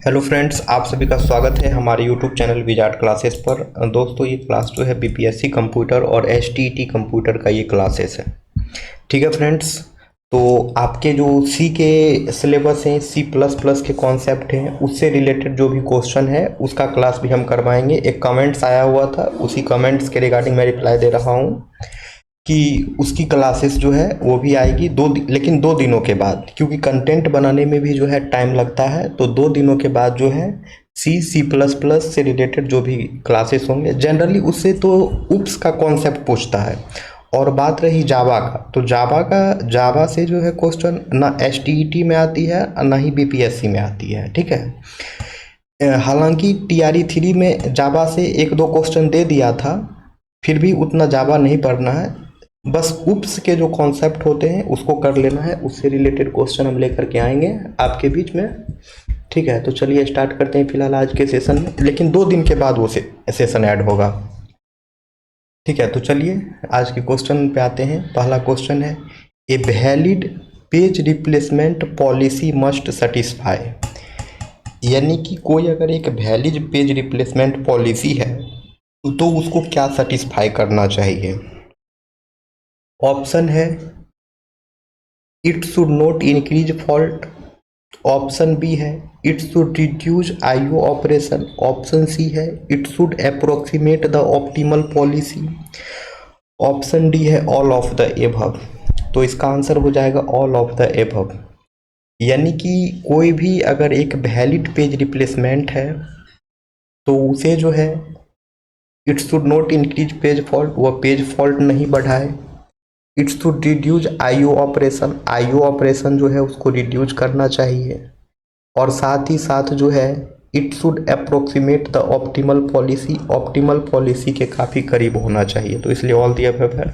Hello friends, आप सभी का स्वागत है हमारे यूट्यूब चैनल विजार्ड क्लासेस पर। दोस्तों, ये क्लास जो है बीपीएससी कंप्यूटर और एचटीईटी कंप्यूटर का ये क्लासेस है। ठीक है फ्रेंड्स, तो आपके जो सी के सिलेबस हैं, सी प्लस प्लस के कॉन्सेप्ट हैं, उससे रिलेटेड जो भी क्वेश्चन है उसका क्लास भी हम करवाएंगे। एक कमेंट्स आया हुआ था, उसी कमेंट्स के रिगार्डिंग मैं रिप्लाई दे रहा हूँ कि उसकी क्लासेस जो है वो भी आएगी लेकिन 2 दिनों के बाद, क्योंकि कंटेंट बनाने में भी जो है टाइम लगता है। तो 2 दिनों के बाद जो है सी प्लस प्लस से रिलेटेड जो भी क्लासेस होंगे, जनरली उससे तो उप्स का कॉन्सेप्ट पूछता है। और बात रही जावा का, तो जावा से जो है क्वेश्चन ना एचटीईटी में आती है और ना ही बीपीएससी में आती है। ठीक है, हालांकि TRE 3 में जावा से 1-2 क्वेश्चन दे दिया था, फिर भी उतना जावा नहीं पढ़ना है। बस उप्स के जो कॉन्सेप्ट होते हैं उसको कर लेना है, उससे रिलेटेड क्वेश्चन हम लेकर के आएंगे आपके बीच में। ठीक है, तो चलिए स्टार्ट करते हैं फिलहाल आज के सेशन में, लेकिन 2 दिन के बाद वो सेशन ऐड होगा। ठीक है, तो चलिए आज के क्वेश्चन पे आते हैं। पहला क्वेश्चन है, a valid page replacement policy must satisfy. यानी कि कोई अगर एक वैलिड पेज रिप्लेसमेंट पॉलिसी है तो उसको क्या सेटिस्फाई करना चाहिए। ऑप्शन है it should not increase fault. Option B है it should reduce IO operation. Option C है it should approximate the optimal policy. Option D है ऑल ऑफ द एबव। तो इसका आंसर हो जाएगा ऑल ऑफ द एबव। यानी कि कोई भी अगर एक वैलिड पेज रिप्लेसमेंट है तो उसे जो है it should not increase page fault, वह पेज फॉल्ट नहीं बढ़ाए। It should reduce IO operation, IO operation जो है उसको रिड्यूज करना चाहिए। और साथ ही साथ जो है it should approximate the optimal policy, optimal policy के काफ़ी करीब होना चाहिए। तो इसलिए ऑल दी अबव है।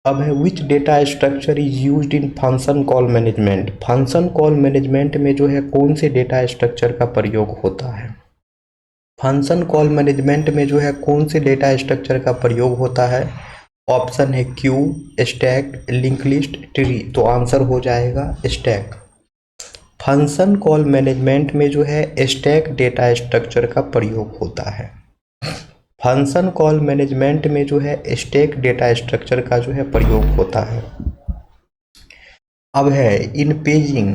अब है which data structure is used in function call management. Function call management में जो है कौन से डेटा स्ट्रक्चर का प्रयोग होता है। फंक्शन कॉल मैनेजमेंट में जो है कौन से डेटा स्ट्रक्चर का प्रयोग होता है। ऑप्शन है Q, stack, link list, tree. तो आंसर हो जाएगा स्टैक। फंक्शन कॉल मैनेजमेंट में जो है स्टैक डेटा स्ट्रक्चर का प्रयोग होता है। फंक्शन कॉल मैनेजमेंट में जो है स्टैक डेटा स्ट्रक्चर का जो है प्रयोग होता है। अब है in paging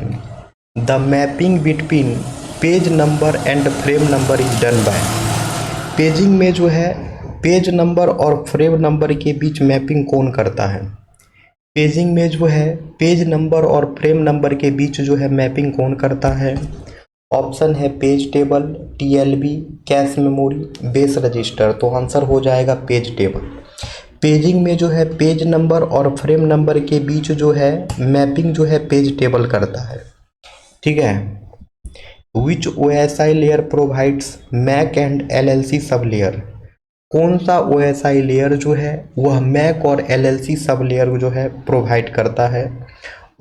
the mapping between page number and frame number is done by. Paging में जो है पेज नंबर और फ्रेम नंबर के बीच मैपिंग कौन करता है। पेजिंग में जो है पेज नंबर और फ्रेम नंबर के बीच जो है मैपिंग कौन करता है। ऑप्शन है page table, TLB, cache memory, base register. तो आंसर हो जाएगा पेज टेबल। पेजिंग में जो है पेज नंबर और फ्रेम नंबर के बीच जो है मैपिंग जो है पेज टेबल करता है। ठीक है, which OSI layer provides MAC and LLC sub layer. कौन सा OSI लेयर जो है वह मैक और LLC सब लेयर जो है प्रोवाइड करता है।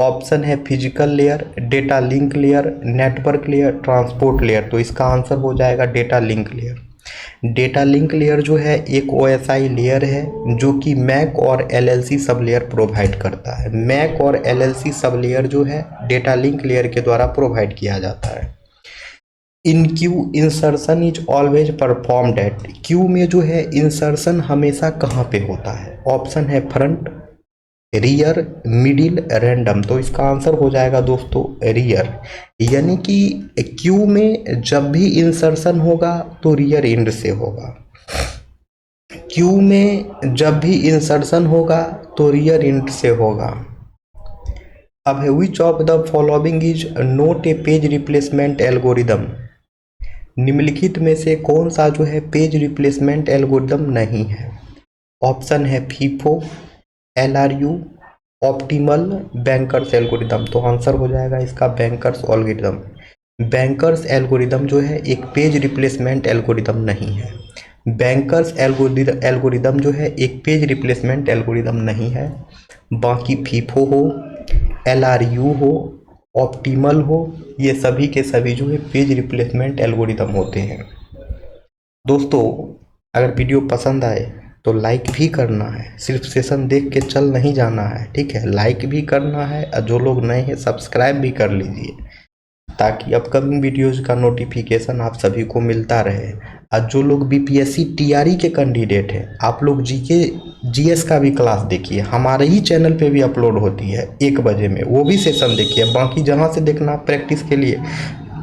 ऑप्शन है physical layer, data link layer, network layer, transport layer. तो इसका आंसर हो जाएगा data link layer. Data link layer जो है एक OSI लेयर है जो कि मैक और LLC सब लेयर प्रोवाइड करता है। मैक और LLC सब लेयर जो है डेटा लिंक लेयर के द्वारा प्रोवाइड किया जाता है। In queue insertion is always performed at. Queue में जो है इंसर्शन हमेशा कहाँ पे होता है। ऑप्शन है फ्रंट, रियर, मिडिल, रैंडम। तो इसका आंसर हो जाएगा दोस्तों रियर। यानी कि क्यू में जब भी इंसर्शन होगा तो रियर एंड से होगा। क्यू में जब भी इंसर्शन होगा तो रियर एंड से होगा। अब है which of the following is not a page replacement algorithm. निम्नलिखित में से कौन सा जो है पेज रिप्लेसमेंट एल्गोरिदम नहीं है। ऑप्शन है FIFO, LRU, optimal, bankers algorithm. तो आंसर हो जाएगा इसका बैंकर्स एल्गोरिदम। बैंकर्स एल्गोरिदम जो है एक पेज रिप्लेसमेंट एल्गोरिदम नहीं है। बैंकर्स एल्गोरिदम जो है एक पेज रिप्लेसमेंट एल्गोरिदम नहीं है। बाकी फीफो हो, LRU हो, ऑप्टिमल हो, ये सभी के सभी जो है पेज रिप्लेसमेंट एल्गोरिदम होते हैं। दोस्तों, अगर वीडियो पसंद आए तो लाइक भी करना है, सिर्फ सेशन देख के चल नहीं जाना है। ठीक है, लाइक भी करना है और जो लोग नए हैं सब्सक्राइब भी कर लीजिए। ताकि अपकमिंग वीडियोज़ का नोटिफिकेशन आप सभी को मिलता रहे। और जो लोग बीपीएससी टीआरई के कैंडिडेट हैं, आप लोग जीके जीएस का भी क्लास देखिए, हमारे ही चैनल पे भी अपलोड होती है 1 बजे में, वो भी सेशन देखिए। बाकी जहाँ से देखना प्रैक्टिस के लिए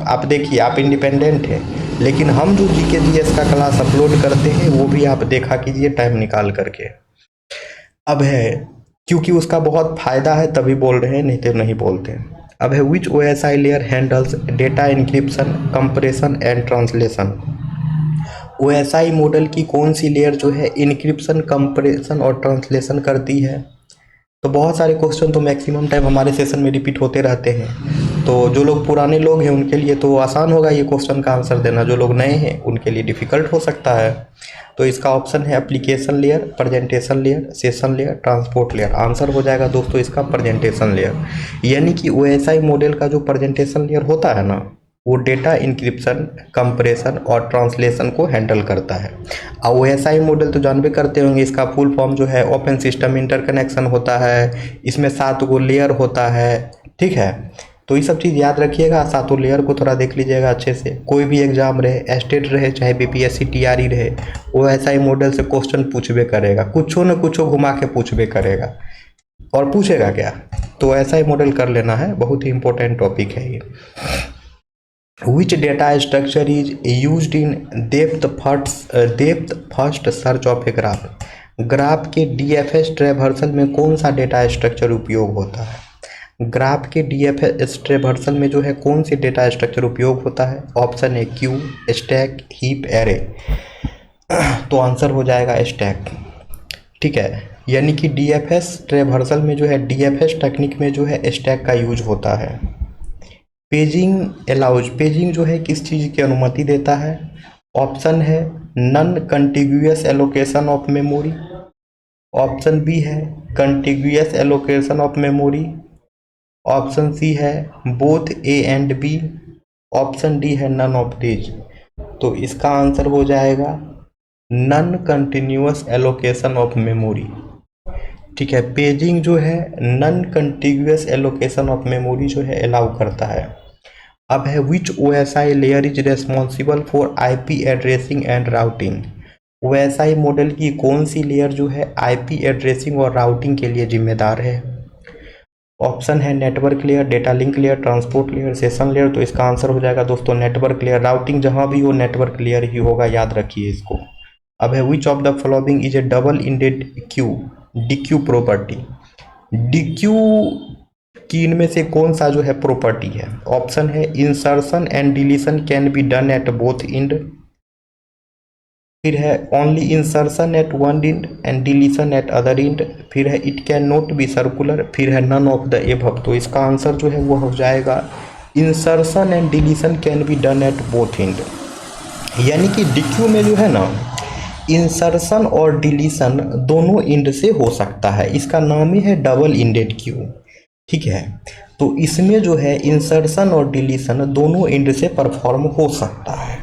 आप देखिए, आप इंडिपेंडेंट हैं, लेकिन हम जो जीके जीएस का क्लास अपलोड करते हैं वो भी आप देखा कीजिए टाइम निकाल करके। अब है, क्योंकि उसका बहुत फ़ायदा है तभी बोल रहे हैं, नहीं तो नहीं बोलते। अब है, which OSI layer handles data encryption, compression and translation. OSI model की कौन सी लेयर जो है इंक्रिप्शन, कंप्रेशन और ट्रांसलेशन करती है? तो बहुत सारे क्वेश्चन तो मैक्सिमम टाइम हमारे सेशन में रिपीट होते रहते हैं, तो जो लोग पुराने लोग हैं उनके लिए तो आसान होगा ये क्वेश्चन का आंसर देना, जो लोग नए हैं उनके लिए डिफ़िकल्ट हो सकता है। तो इसका ऑप्शन है application layer, presentation layer, session layer, transport layer. Answer हो जाएगा दोस्तों इसका प्रेजेंटेशन लेयर। यानी कि ओएसआई मॉडल का जो प्रेजेंटेशन लेयर होता है ना, वो डेटा इंक्रिप्शन, कंप्रेशन और ट्रांसलेशन को हैंडल करता है। और ओएसआई मॉडल तो जानबे करते होंगे, इसका फुल फॉर्म जो है ओपन सिस्टम इंटरकनेक्शन होता है, इसमें 7 गो लेयर होता है, ठीक है। तो ये सब चीज़ याद रखिएगा, 7 लेयर को थोड़ा देख लीजिएगा अच्छे से। कोई भी एग्जाम रहे, एस्टेट रहे चाहे बीपीएससी टीआरई रहे, ओएसआई मॉडल से क्वेश्चन पूछबे करेगा, कुछो न कुछो घुमा के पूछबे करेगा। और पूछेगा क्या, तो ओएसआई मॉडल कर लेना है, बहुत ही इंपॉर्टेंट टॉपिक है ये। Which data structure is used in depth first search of a graph? Graph के डीएफएस ट्रैवर्सल में कौन सा डेटा स्ट्रक्चर उपयोग होता है? ग्राफ के डीएफएस ट्रैवर्सल में जो है कौन से डेटा स्ट्रक्चर उपयोग होता है? ऑप्शन है क्यू, स्टैक, हीप, एरे। तो आंसर हो जाएगा स्टैक, ठीक है। यानी कि डीएफएस ट्रैवर्सल में जो है, डीएफएस टेक्निक में जो है स्टैक का यूज होता है। पेजिंग अलाउज, पेजिंग जो है किस चीज़ की अनुमति देता है? ऑप्शन है non contiguous allocation of memory, option B है contiguous allocation of memory, option C है both A and B, option D है नन ऑफ दीज। तो इसका आंसर हो जाएगा non continuous allocation of memory, ठीक है। पेजिंग जो है non contiguous allocation of memory जो है अलाउ करता है। अब है which OSI layer is responsible for IP addressing and routing. OSI model की कौन सी लेयर जो है आईपी एड्रेसिंग और राउटिंग के लिए जिम्मेदार है? ऑप्शन है network layer, data link layer, transport layer, session layer. तो इसका आंसर हो जाएगा दोस्तों नेटवर्क लेयर। राउटिंग जहां भी हो नेटवर्क लेयर ही होगा, याद रखिए इसको। अब है which of the following is a double ended queue, DQ property. DQ की इनमें से कौन सा जो है प्रॉपर्टी है? ऑप्शन है insertion and deletion can be done at both end, फिर है only insertion at one end and deletion at other end, फिर है it can not be circular, फिर है नन ऑफ द एबव। तो इसका आंसर जो है वो हो जाएगा insertion and deletion can be done at both and. यानी कि डीक्यू में जो है ना, इंसर्शन और डिलीशन दोनों एंड से हो सकता है, इसका नाम ही है डबल इंडेड क्यू, ठीक है। तो इसमें जो है इंसर्शन और डिलीशन दोनों एंड से परफॉर्म हो सकता है।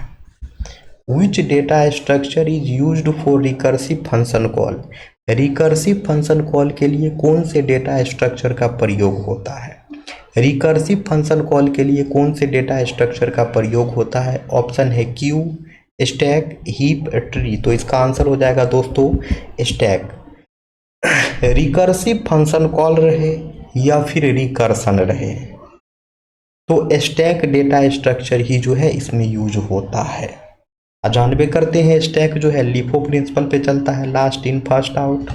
Which data structure is used for recursive function call. Recursive function call के लिए कौन से डेटा स्ट्रक्चर का प्रयोग होता है? रिकर्सिव फंक्शन कॉल के लिए कौन से डेटा स्ट्रक्चर का प्रयोग होता है? ऑप्शन है क्यू, स्टैक, हीप, ट्री। तो इसका आंसर हो जाएगा दोस्तों स्टैक। रिकर्सिव फंक्शन कॉल रहे या फिर रिकर्सन रहे, तो स्टैक डेटा स्ट्रक्चर ही जो है इसमें यूज होता है। जानबे करते हैं स्टैक जो है लिफो प्रिंसिपल पे चलता है, लास्ट इन फर्स्ट आउट।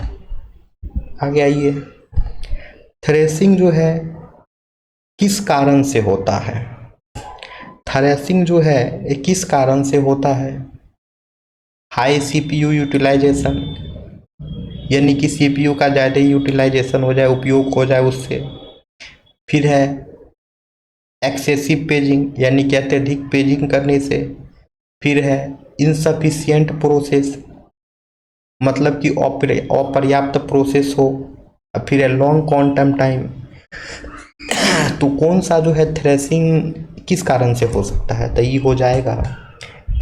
आगे आइए, थ्रेसिंग जो है किस कारण से होता है? थ्रेसिंग जो है ये किस कारण से होता है? हाई सीपीयू यूटिलाइजेशन, यानी कि सीपीयू का ज़्यादा यूटिलाइजेशन हो जाए, उपयोग हो जाए उससे। फिर है एक्सेसिव पेजिंग, यानी कि अत्यधिक पेजिंग करने से। फिर है इनसफिशिएंट प्रोसेस, मतलब कि अपर्याप्त प्रोसेस हो। फिर है लॉन्ग क्वांटम टाइम। तो कौन सा जो है थ्रेसिंग किस कारण से हो सकता है? तो ये हो जाएगा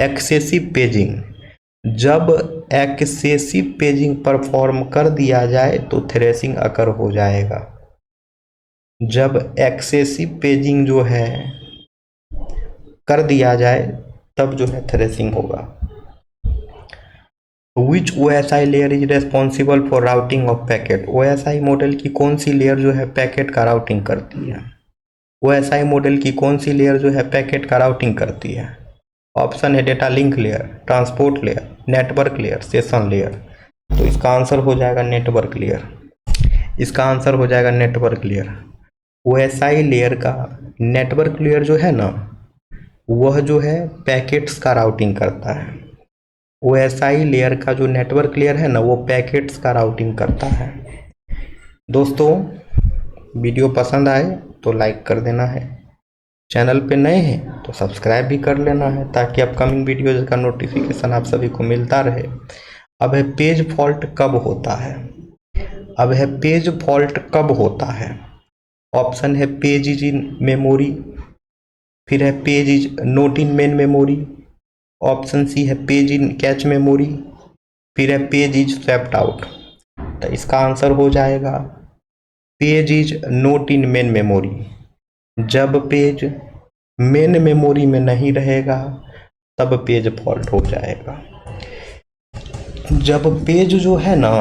एक्सेसिव पेजिंग। जब एक्सेसिव पेजिंग परफॉर्म कर दिया जाए तो थ्रेसिंग अकर हो जाएगा। जब एक्सेसिव पेजिंग जो है कर दिया जाए तब जो है थ्रेसिंग होगा। विच OSI layer is responsible for routing of packet? OSI model की कौन सी लेयर जो है पैकेट का राउटिंग करती है? OSI मॉडल की कौन सी लेयर जो है पैकेट का राउटिंग करती है? ऑप्शन है data link layer, transport layer, network layer, session layer. तो इसका आंसर हो जाएगा नेटवर्क लेयर। इसका आंसर हो जाएगा नेटवर्क लेयर। OSI लेयर का नेटवर्क लेयर जो है ना, वह जो है पैकेट्स का राउटिंग करता है। OSI लेयर का जो नेटवर्क लेयर है ना, वो पैकेट्स का राउटिंग करता है। दोस्तों, वीडियो पसंद आए तो लाइक कर देना है, चैनल पे नए हैं तो सब्सक्राइब भी कर लेना है, ताकि अपकमिंग वीडियोज़ का नोटिफिकेशन आप सभी को मिलता रहे। अब है पेज फॉल्ट कब होता है? अब है पेज फॉल्ट कब होता है? ऑप्शन है पेज इज इन मेमोरी, फिर है page is not in main memory, option C है पेज इन कैच मेमोरी, फिर है पेज इज स्वैप्ड आउट। तो इसका आंसर हो जाएगा page is not in main memory. जब पेज मेन मेमोरी में नहीं रहेगा तब पेज फॉल्ट हो जाएगा। जब पेज जो है ना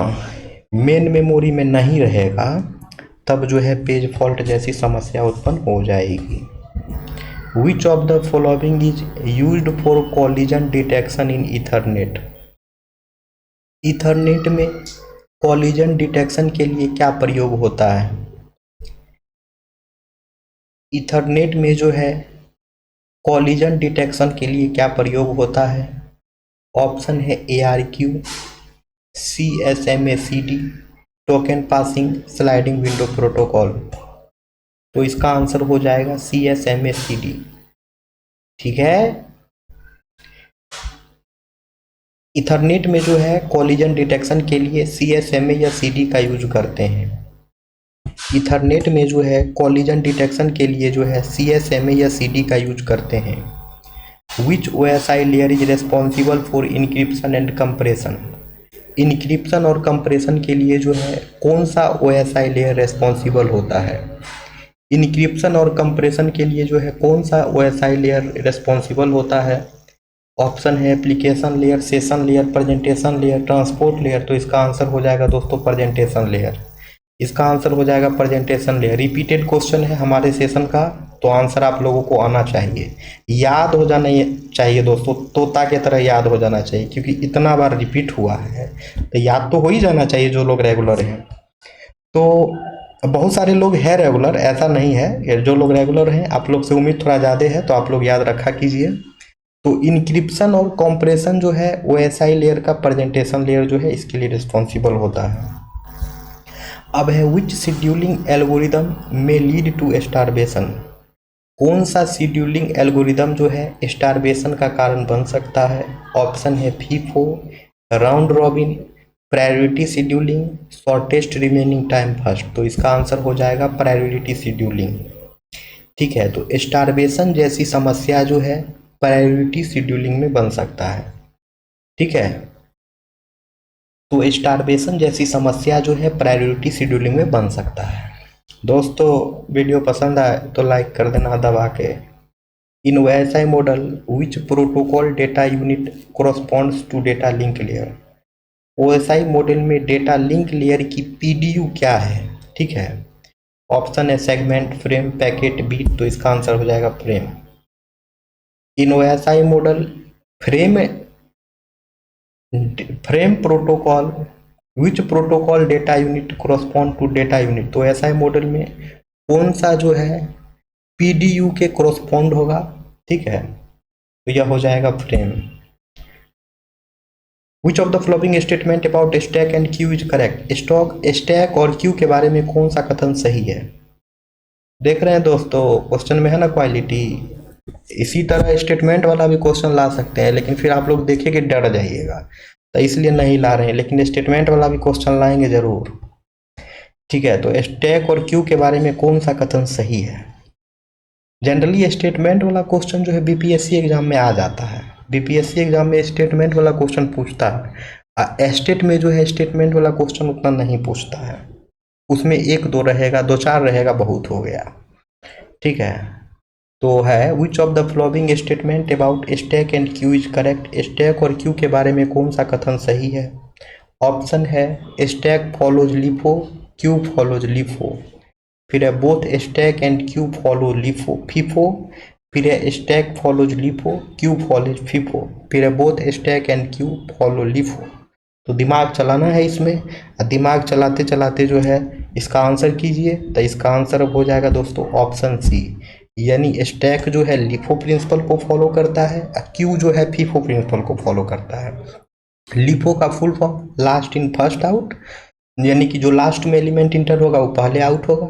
मेन मेमोरी में नहीं रहेगा तब जो है पेज फॉल्ट जैसी समस्या उत्पन्न हो जाएगी। Which of the following is used for collision detection in Ethernet? Ethernet में कॉलिजन डिटेक्शन के लिए क्या प्रयोग होता है? ईथरनेट में जो है कॉलिजन डिटेक्शन के लिए क्या प्रयोग होता है? ऑप्शन है ARQ, CSMACD, token passing, sliding window protocol. तो इसका आंसर हो जाएगा CSMACD। ठीक है, इथरनेट में जो है कॉलिजन डिटेक्शन के लिए CSMA या CD का यूज करते हैं। इथरनेट में जो है कॉलिजन डिटेक्शन के लिए जो है CSMA या CD का यूज करते हैं। Which OSI layer is responsible for encryption and compression? Encryption और कंप्रेशन के लिए जो है कौन सा OSI लेयर रेस्पॉन्सिबल होता है? इंक्रिप्शन और कंप्रेशन के लिए जो है कौन सा OSI लेयर रेस्पॉन्सिबल होता है? ऑप्शन है application layer, session layer, presentation layer, transport layer. तो इसका आंसर हो जाएगा दोस्तों प्रेजेंटेशन लेयर। इसका आंसर हो जाएगा प्रेजेंटेशन लेयर। रिपीटेड क्वेश्चन है हमारे सेशन का, तो आंसर आप लोगों को आना चाहिए, याद हो जाना चाहिए दोस्तों, तोता की तरह याद हो जाना चाहिए, क्योंकि इतना बार रिपीट हुआ है तो याद तो हो ही जाना चाहिए जो लोग रेगुलर हैं। तो बहुत सारे लोग हैं रेगुलर, ऐसा नहीं है। जो लोग रेगुलर हैं आप लोग से उम्मीद थोड़ा ज़्यादा है, तो आप लोग याद रखा कीजिए। तो इंक्रिप्शन और कॉम्प्रेशन जो है OSI लेयर का प्रेजेंटेशन लेयर जो है इसके लिए रिस्पॉन्सिबल होता है। अब है विच शेड्यूलिंग एल्गोरिदम में लीड टू स्टारवेशन? कौन सा शेड्यूलिंग एल्गोरिदम जो है स्टारवेशन का कारण बन सकता है? ऑप्शन है FIFO, round robin, priority scheduling, shortest remaining time first. तो इसका आंसर हो जाएगा प्रायोरिटी शेड्यूलिंग। ठीक है, तो स्टारवेशन जैसी समस्या जो है प्रायोरिटी शेड्यूलिंग में बन सकता है। ठीक है, तो स्टारवेशन जैसी समस्या जो है प्रायोरिटी शेड्यूलिंग में बन सकता है। दोस्तों, वीडियो पसंद आए तो लाइक कर देना दबा के। In OSI model which protocol data unit corresponds to data link layer? OSI model में डेटा लिंक लेयर की PDU क्या है? ठीक है, ऑप्शन है सेगमेंट, फ्रेम, पैकेट, बीट। तो इसका आंसर हो जाएगा frame. In OSI model frame protocol which protocol data unit correspond to data unit? तो OSI मॉडल में कौन सा जो है PDU के कोरस्पॉन्ड होगा? ठीक है, तो यह हो जाएगा frame. Which of the following statement about stack and Q is correct? Stack और क्यू के बारे में कौन सा कथन सही है? देख रहे हैं दोस्तों, क्वेश्चन में है ना क्वालिटी। इसी तरह स्टेटमेंट वाला भी क्वेश्चन ला सकते हैं, लेकिन फिर आप लोग देखेंगे डर जाइएगा, तो इसलिए नहीं ला रहे हैं। लेकिन स्टेटमेंट वाला भी क्वेश्चन लाएंगे जरूर। ठीक है, तो स्टैक और क्यू के बारे में कौन सा कथन सही है? जनरली स्टेटमेंट वाला क्वेश्चन जो है BPSC एग्जाम में आ जाता है। BPSC एग्जाम में स्टेटमेंट वाला क्वेश्चन पूछता है। स्टेट में जो है स्टेटमेंट वाला क्वेश्चन उतना नहीं पूछता है, उसमें 1-2 रहेगा, 2-4 रहेगा, बहुत हो गया। ठीक है, तो है which of the following statement about stack and Q is correct. Stack और क्यू के बारे में कौन सा कथन सही है। ऑप्शन है stack follows LIFO, Q follows LIFO. फिर है both stack and Q follow LIFO FIFO. फिर है stack follows LIFO, Q follows FIFO. फिर है both stack and Q follow LIFO. तो दिमाग चलाना है इसमें, और दिमाग चलाते चलाते जो है इसका आंसर कीजिए। तो इसका आंसर हो जाएगा दोस्तों ऑप्शन सी, यानी स्टैक जो है लीफो प्रिंसिपल को फॉलो करता है और क्यू जो है फीफो प्रिंसिपल को फॉलो करता है। लीफो का full form last in first out, यानी कि जो लास्ट में एलिमेंट इंटर होगा वो पहले आउट होगा।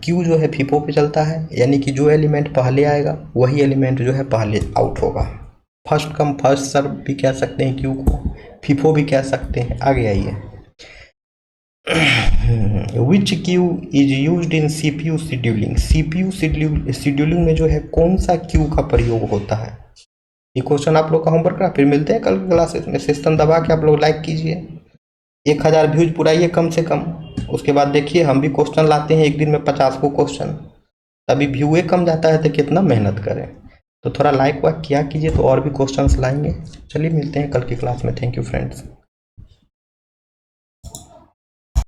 क्यू जो है फीफो पे चलता है, यानी कि जो एलिमेंट पहले आएगा वही एलिमेंट जो है पहले आउट होगा। फर्स्ट कम फर्स्ट सर्व भी कह सकते हैं क्यू को, फीफो भी कह सकते हैं। आगे आइए, which queue is used in CPU scheduling. CPU scheduling में जो है कौन सा क्यू का प्रयोग होता है। ये क्वेश्चन आप लोग का होमवर्क का। फिर मिलते हैं कल क्लासेस में। सिस्टम दबा के आप लोग लाइक कीजिए, 1000 व्यूज पुराइए कम से कम। उसके बाद देखिए हम भी क्वेश्चन लाते हैं एक दिन में 50 को क्वेश्चन, तभी व्यूए कम जाता है तो कितना मेहनत करें। तो थोड़ा लाइक वाइक किया कीजिए तो और भी क्वेश्चंस लाएंगे। चलिए मिलते हैं कल की क्लास में। Thank you friends.